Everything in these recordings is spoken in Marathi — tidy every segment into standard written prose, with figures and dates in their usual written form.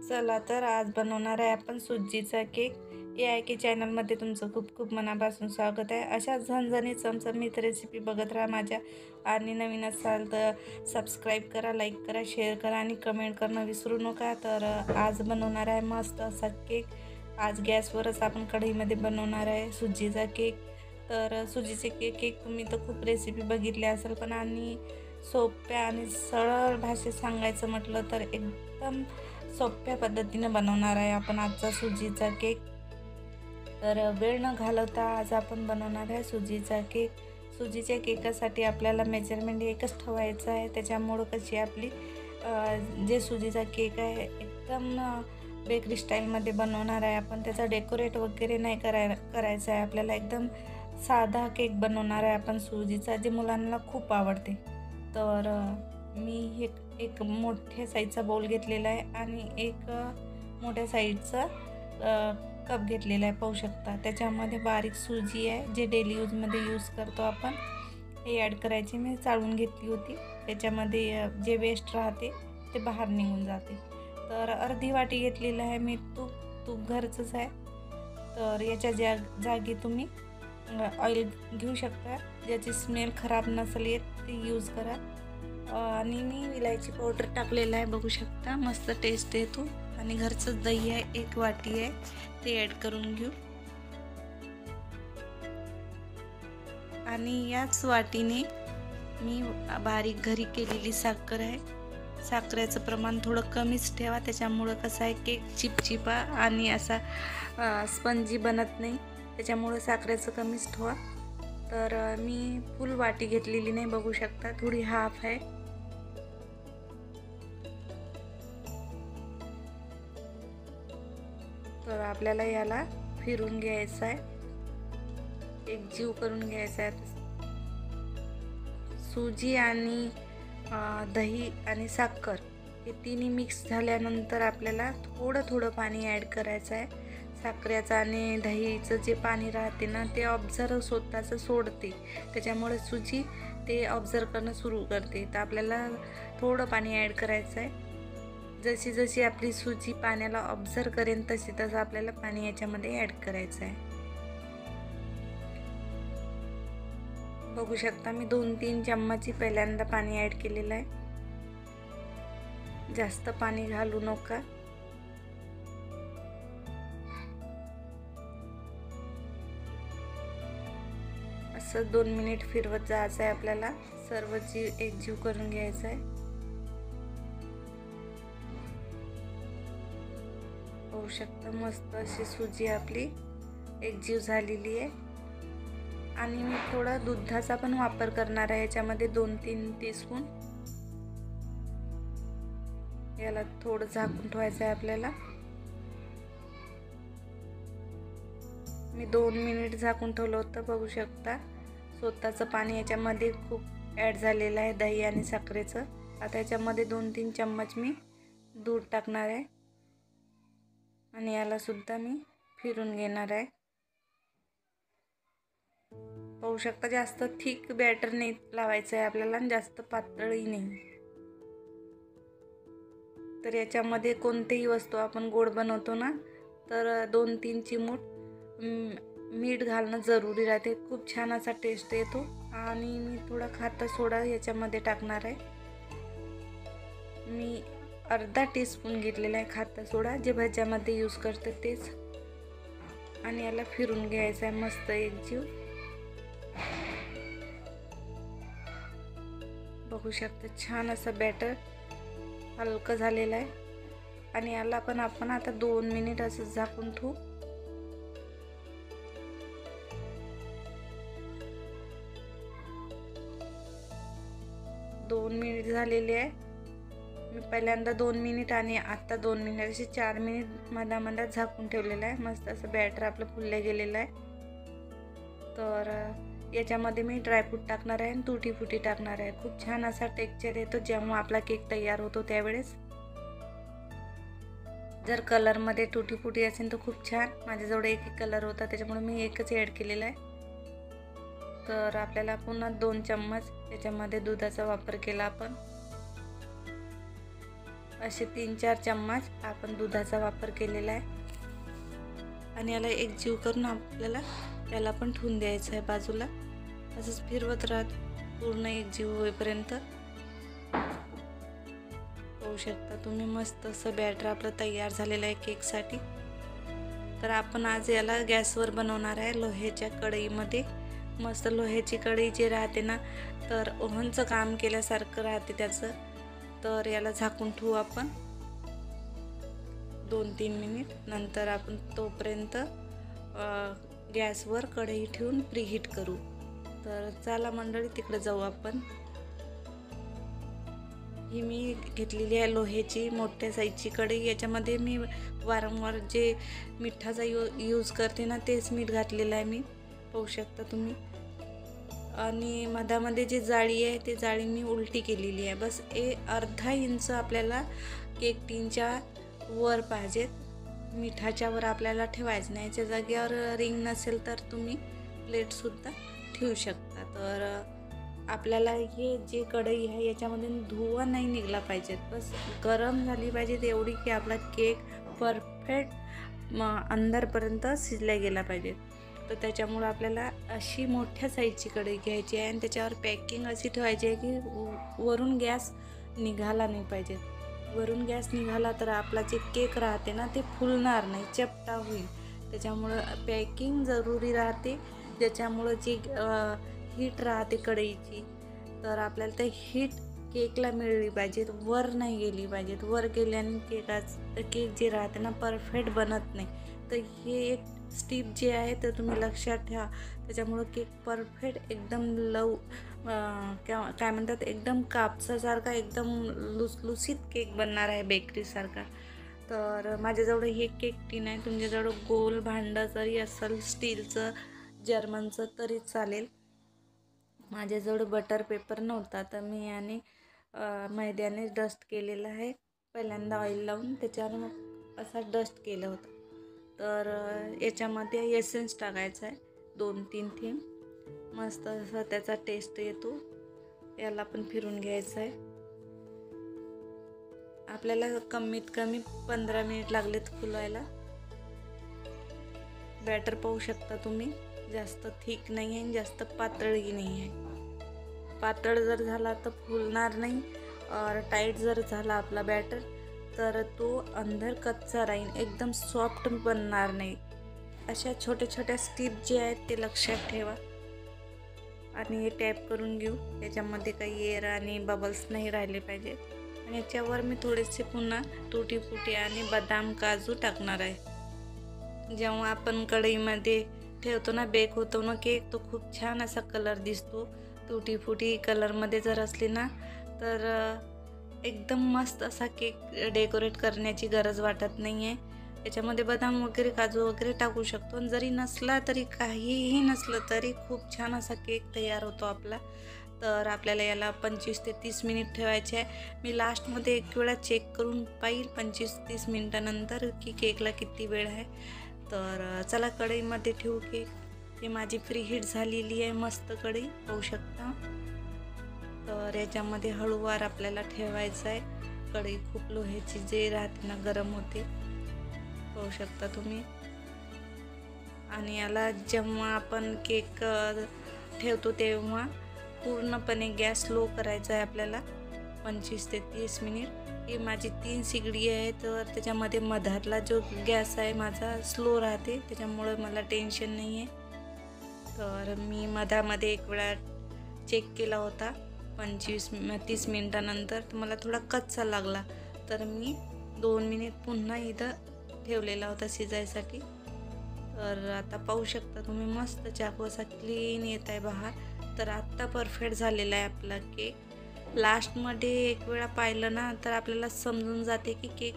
चला तर आज बनवणार आहे आपण सुजीचा केक. AIK चॅनलमध्ये तुमचं खूप खूप मनापासून स्वागत आहे. अशा झणझणीत चमचमीत रेसिपी बघत राहा माझ्या. आणि नवीन असाल तर सबस्क्राईब करा, लाईक करा, शेअर करा आणि कमेंट करणं विसरू नका. तर आज बनवणार आहे मस्त असा केक. आज गॅसवरच आपण कढईमध्ये बनवणार आहे सुजीचा केक. तर सुजीचे केक तुम्ही तर खूप रेसिपी बघितल्या असेल, पण आणि सोप्या आणि सरळ भाषेत सांगायचं म्हटलं तर एकदम सोप्या पद्धतीने बनवणार आहे आपण आजचा सुजीचा केक. तर वेळ न घालवता आज आपण बनवणार आहे सुजीचा केक. सुजीच्या केकासाठी आपल्याला मेजरमेंट एकच ठेवायचं आहे. त्याच्यामुळं कशी आपली जे सुजीचा केक आहे एकदम बेकरी स्टाईलमध्ये बनवणार आहे आपण. त्याचा डेकोरेट वगैरे नाही करायचं आहे आपल्याला. एकदम साधा केक बनवणार आहे आपण सुजीचा, जे मुलांना खूप आवडते. तर मी एक मोठ्या साईजचा बाउल घेतलेला आहे आणि एक मोठ्या साईजचा कप घेतलेला आहे, पाहू शकता. त्याच्यामध्ये बारीक सुजी आहे, जे डेली यूजमध्ये यूज करतो आपण. हे ॲड करायची. मी चाळून घेतली होती. त्याच्यामध्ये जे वेस्ट राहते ते बाहेर निघून जाते. तर अर्धी वाटी घेतलेलं आहे मी तूप घरचंच आहे. तर याच्या जागी तुम्ही ऑइल घेऊ शकता. ज्याची स्मेल खराब नसेल येत ते यूज करा. आणि मी इलायची पावडर टाकलेलं आहे, बघू शकता. मस्त टेस्ट येतो. आणि घरचंच दही आहे, 1 वाटी आहे, ते ॲड करून घेऊ. आणि याच वाटीने मी बारीक घरी केलेली साखर आहे. साखरेचं प्रमाण थोडं कमीच ठेवा, त्याच्यामुळं कसं आहे केक चिपचिपा आणि असा स्पंजी बनत नाही. त्याच्यामुळं साखरेचं कमीच ठेवा. तर मी फुल वाटी घेतलेली नाही, बघू शकता, थोडी हाफ आहे. तर आपल्याला याला फिरून घ्यायचं आहे, एकजीव करून घ्यायचा आहे. सुजी आणि दही आणि साखर हे तिन्ही मिक्स झाल्यानंतर आपल्याला थोडं पाणी ॲड करायचं आहे. साखरेचं आणि दहीचं जे पाणी राहते ना, ते ऑब्झर्व स्वतःचं सोडते. त्याच्यामुळे सुजी ते ऑब्झर्व करणं सुरू करते. तर आपल्याला थोडं पाणी ॲड करायचं आहे. जशी जशी आपली सुजी पाण्याला ऑब्झर्व करेन तसं आपल्याला पाणी याच्यामध्ये ॲड करायचं आहे. बघू शकता, मी 2-3 चम्मच पहिल्यांदा पाणी ॲड केलेलं आहे. जास्त पाणी घालू नका. असं 2 मिनिट फिरवत जायचं आहे आपल्याला. सर्व एकजीव करून घ्यायचं आहे. होऊ शकतं मस्त अशी सुजी आपली एकजीव झालेली आहे. आणि मी थोडा दुधाचा पण वापर करणार आहे याच्यामध्ये, 2-3 टीस्पून. याला थोडं झाकून ठेवायचं आहे आपल्याला. मी 2 मिनिट झाकून ठेवलं होतं, बघू शकता. स्वतःचं पाणी याच्यामध्ये खूप ॲड झालेलं आहे, दही आणि साखरेचं. आता याच्यामध्ये 2-3 चम्मच मी दूध टाकणार आहे आणि याला सुद्धा मी फिरून घेणार आहे. पाहू शकता, जास्त थिक बॅटर नाही लावायचं आहे आपल्याला आणि जास्त पातळही नाही. तर याच्यामध्ये कोणतीही वस्तू आपण गोड बनवतो ना, तर 2-3 चिमूट मीठ घालणं जरुरी राहते. खूप छान असा टेस्ट येतो. आणि मी थोडा खाटा सोडा याच्यामध्ये टाकणार आहे. मी अर्धा टीस्पून घेतलेला आहे खाटा सोडा, जे भाज्यामध्ये यूज करते तेच. आणि याला फिरून घ्यायचं आहे मस्त एकजीव. बघू शकता, छान असं बॅटर हलकं झालेलं आहे. आणि याला पण आपण आता 2 मिनिट असं झाकून ठेवू. 2 मिनिट झालेले आहे. मी पहिल्यांदा 2 मिनिट आणि आता 2 मिनिट असे 4 मिनिट मधात झाकून ठेवलेलं आहे. मस्त असं बॅटर आपलं फुललं गेलेलं आहे. तर याच्यामध्ये मी ड्रायफ्रूट टाकणार आहे आणि तुटी फुटी टाकणार आहे. खूप छान असा टेक्स्चर येतो जेव्हा आपला केक तयार होतो त्यावेळेस. जर कलरमध्ये तुटी फुटी असेल तर खूप छान. माझ्याजवळ एक कलर होता, त्याच्यामुळे मी एकच ॲड केलेला आहे. तर आपल्याला पुन्हा 2 चम्मच त्याच्यामध्ये दुधाचा वापर केला आपण. असे 3-4 चम्मच आपण दुधाचा वापर केलेला आहे आणि याला एकजीव करून आपल्याला त्याला पण ठेवून द्यायचं आहे बाजूला. असंच फिरवत राहत पूर्ण एकजीव होईपर्यंत. होऊ शकता तुम्ही मस्त असं बॅटर आपलं तयार झालेलं आहे केकसाठी. तर आपण आज याला गॅसवर बनवणार आहे लोह्याच्या कढईमध्ये. मस्त लोह्याची कढई जी राहते ना, तर ओव्हनचं काम केल्यासारखं राहते त्याचं. तर याला झाकून ठेवू आपण 2-3 मिनिट. नंतर आपण तोपर्यंत गॅसवर कढई ठेवून प्रीहीट करू. तर चला मंडळी तिकडे जाऊ आपण. ही मी घेतलेली आहे लोह्याची मोठ्या साईजची कढई. याच्यामध्ये मी वारंवार जे मिठाचा यूज करते ना, तेच मीठ घातलेलं आहे मी, पाहू शकता तुम्ही. आणि मधामध्ये जी जाळी आहे ती जाळी मी उलटी केलेली आहे. बस अर्धा इंच आपल्याला केक टिनच्या वर पाहिजेत. मिठाच्या वर आपल्याला ठेवायचं नाही. याच्या जागेवर रिंग नसेल तर तुम्ही प्लेटसुद्धा ठेवू शकता. तर आपल्याला हे जे कढई आहे याच्यामध्ये धुवा नाही निघला पाहिजे. बस गरम झाली पाहिजे एवढी की आपला केक परफेक्ट अंदरपर्यंत शिजला गेला पाहिजे. तर त्याच्यामुळं आपल्याला अशी मोठ्या साईजची कढई घ्यायची आहे आणि त्याच्यावर पॅकिंग अशी ठेवायची आहे की वरून गॅस निघाला नाही पाहिजे. वरून गॅस निघाला तर आपला जे केक राहते ना ते फुलणार नाही, चपटा होईल. त्याच्यामुळं पॅकिंग जरुरी राहते. ज्याच्यामुळं जी हीट राहते कढईची, तर आपल्याला ते हीट केकला मिळली पाहिजे, वर नाही गेली पाहिजेत. वर गेल्याने केक जे राहते ना परफेक्ट बनत नाही. तर हे एक स्टिप जे आहे तर तुम्ही लक्षात ठेवा. त्याच्यामुळं केक परफेक्ट एकदम काय म्हणतात एकदम कापसासारखा एकदम लुसलुसीत केक बनणार आहे बेकरीसारखा. तर माझ्याजवळ हे केक टीन आहे. तुमच्याजवळ गोल भांडं जरी असेल स्टीलचं जर्मनचं तरी चालेल. माझ्याजवळ बटर पेपर नव्हता तर मी आणि मैद्याने डस्ट केलेलं आहे. पहिल्यांदा ऑइल लावून त्याच्यावर मग असा डस्ट केलं होतं. तर याच्यामध्ये एसेन्स टाकायचा आहे 2-3 थेंब. मस्त असा त्याचा टेस्ट येतो. याला पण फिरून घ्यायचं आहे. आपल्याला कमीत कमी 15 मिनिट लागलेत फुलवायला. बॅटर पाहू शकता तुम्ही, जास्त थिक नाही आहे, जास्त पातळही नाही आहे. पातळ जर झाला तर फुलणार नाही, और टाईट जर झाला आपला बॅटर तर तो अंदर कच्चा राहील, एकदम सॉफ्ट बनणार नाही. अशा छोट्या छोट्या स्टिप जे आहेत ते लक्षात ठेवा. आणि हे टॅप करून घेऊ. याच्यामध्ये काही एअर आणि बबल्स नाही राहिले पाहिजे. आणि याच्यावर मी थोडेसे पुन्हा तुटी फुटी आणि बदाम काजू टाकणार आहे. जेव्हा आपण कढईमध्ये ठेवतो ना, बेक होतो ना केक, तो खूप छान असा कलर दिसतो. तुटी फुटी कलरमध्ये जर असली ना तर एकदम मस्त असा केक डेकोरेट करण्याची गरज वाटत नाही आहे. याच्यामध्ये बदाम वगैरे काजू वगैरे टाकू शकतो. आणि जरी नसला तरी काहीही नसलं तरी खूप छान असा केक तयार होतो आपला. तर आपल्याला याला 25 ते 30 मिनिट ठेवायचे आहे. मी लास्टमध्ये एक वेळा चेक करून पाहिल 25-30 मिनटानंतर की केकला किती वेळ आहे. तर चला कढईमध्ये ठेवू केक. हे माझी प्रीहीट झालेली आहे मस्त कढई, पाहू शकता. तर याच्यामध्ये हळूवार आपल्याला ठेवायचं आहे. कढई खूप लोह्याची जे राहते ना गरम होते, पाहू शकता तुम्ही. आणि याला जेव्हा आपण केक ठेवतो तेव्हा पूर्णपणे गॅस लो करायचा आहे आपल्याला 25 ते 30 मिनिट. ही माझी 3 शिगडी आहे, तर त्याच्यामध्ये मधातला जो गॅस आहे माझा स्लो राहते, त्याच्यामुळं मला टेन्शन नाही आहे. तर मी मधामध्ये एक वेळा चेक केला होता 25-30 मिनटानंतर, तर मला थोडा कच्चा लागला. तर मी 2 मिनिट पुन्हा इथं ठेवलेला होता शिजायसाठी. तर आता पाहू शकता तुम्ही मस्त चाकू असा क्लीन येत आहे बाहेर. तर आत्ता परफेक्ट झालेला आहे आपला केक. लास्टमध्ये एक वेळा पाहिलं ना तर आपल्याला समजून जाते की केक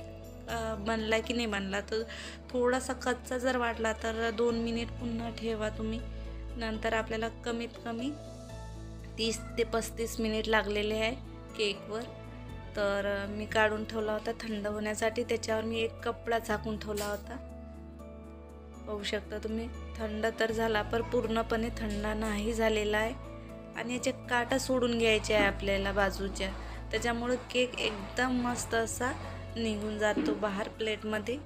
बनला की नाही बनला. तर थोडासा कच्चा जर वाटला तर 2 मिनिट पुन्हा ठेवा तुम्ही. नंतर आपल्याला कमीत कमी 30 ते 35 मिनिट लागलेले आहे केकवर. तर मी काढून ठेवला होता थंड होण्यासाठी. त्याच्यावर मी एक कपडा झाकून ठेवला होता, पाहू शकता तुम्ही. थंड तर झाला पण पूर्णपणे थंड नाही झालेला आहे. आणि याचे काटा सोडून घ्यायचे आहे आपल्याला बाजूच्या. त्याच्यामुळे केक एकदम मस्त असा निघून जातो बाहेर प्लेटमध्ये.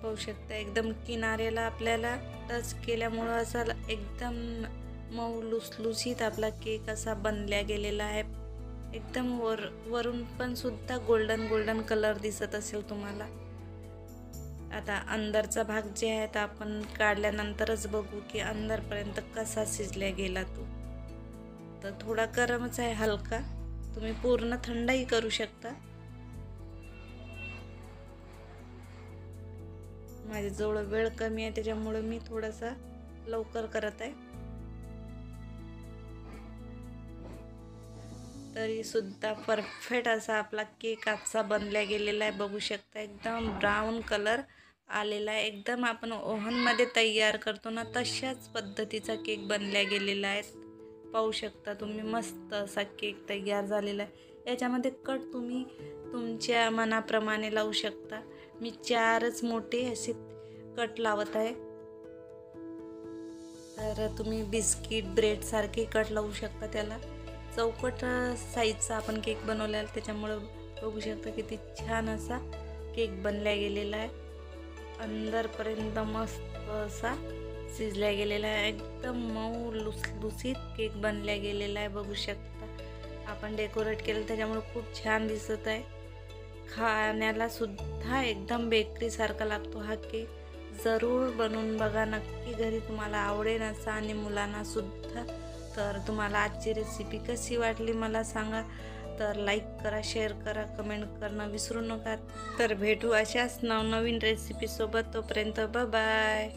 पाहू शकता एकदम किनाऱ्याला आपल्याला टच केल्यामुळं असा एकदम मऊ लुसलुसीत आपला केक असा बनल्या गेलेला आहे. एकदम वरून पण सुद्धा गोल्डन कलर दिसत असेल तुम्हाला. आता अंदरचा भाग जे आहे तर आपण काढल्यानंतरच बघू की अंदरपर्यंत कसा शिजल्या गेला तो. तर थोडा गरमच आहे हलका, तुम्ही पूर्ण थंडही करू शकता. माझ्याजवळ वेळ कमी आहे त्याच्यामुळे मी थोडासा लवकर करत आहे. तरी सुद्धा परफेक्ट असा आपला केक आजचा बनल्या गेलेला आहे. बघू शकता एकदम ब्राऊन कलर आलेला आहे. एकदम आपण ओव्हनमध्ये तयार करतो ना तशाच पद्धतीचा केक बनल्या गेलेला आहे. पाहू शकता तुम्ही मस्त असा केक तयार झालेला आहे. याच्यामध्ये कट तुम्ही तुमच्या मनाप्रमाणे लावू शकता. मी 4च मोठे असे कट लावत आहे. तर तुम्ही बिस्किट ब्रेड सारखे कट लावू शकता. त्याला चौकट साईजचा आपण केक बनवलेला त्याच्यामुळं बघू शकता किती छान असा केक बनल्या गेलेला आहे. अंदरपर्यंत मस्त असा शिजल्या गेलेला आहे. एकदम मऊ लुसलुसीत केक बनल्या गेलेला आहे. बघू शकता आपण डेकोरेट केलं त्याच्यामुळे खूप छान दिसत आहे. खाण्याला सुद्धा एकदम बेकरीसारखा लागतो हा केक. जरूर बनवून बघा नक्की घरी, तुम्हाला आवडेल असा आणि मुलांना सुद्धा. तर तुम्हाला आजची रेसिपी कशी वाटली मला सांगा. तर लाईक करा, शेअर करा, कमेंट करणं विसरू नका. तर भेटू अशाच नवनवीन रेसिपीसोबत. तोपर्यंत बाय.